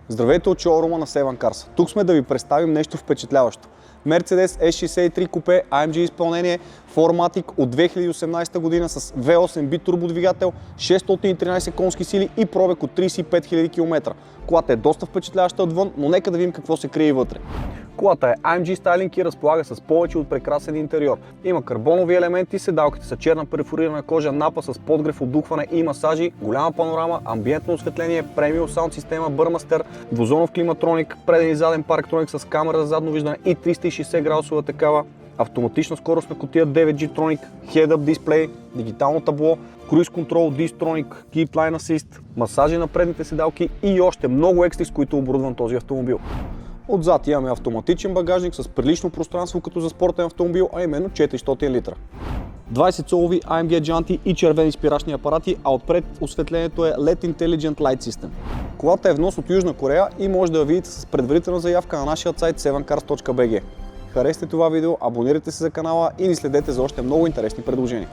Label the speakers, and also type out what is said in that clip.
Speaker 1: Здравейте от шоурума на Seven Cars. Тук сме да ви представим нещо впечатляващо. Mercedes S63 Coupe AMG изпълнение, 4MATIC от 2018 година с V8 бит турбодвигател, 613 конски сили и пробег от 35 000 км. Колата е доста впечатляваща отвън, но нека да видим какво се крие вътре. Колата е AMG стайлинг и разполага с повече от прекрасен интериор. Има карбонови елементи, седалките са черна перфорирана кожа, напа с подгрев, отдухване и масажи, голяма панорама, амбиентно осветление, премиум саунд система Burmester, двузонов климатроник, преден и заден парктроник с камера за задно виждане и 360 градусова такава, автоматична скоростна кутия 9G Tronic, Head-Up дисплей, дигитално табло, Cruise Control, Distronic, Keep Line Assist, масажи на предните седалки и още много екстри, с които е оборудван този автомобил. Отзад имаме автоматичен багажник с прилично пространство като за спортен автомобил, а именно 400 литра. 20-цолови AMG джанти и червени спирачни апарати, а отпред осветлението е LED Intelligent Light System. Колата е внос от Южна Корея и може да я видите с предварителна заявка на нашия сайт sevencars.bg. Харесайте това видео, абонирайте се за канала и ни следете за още много интересни предложения.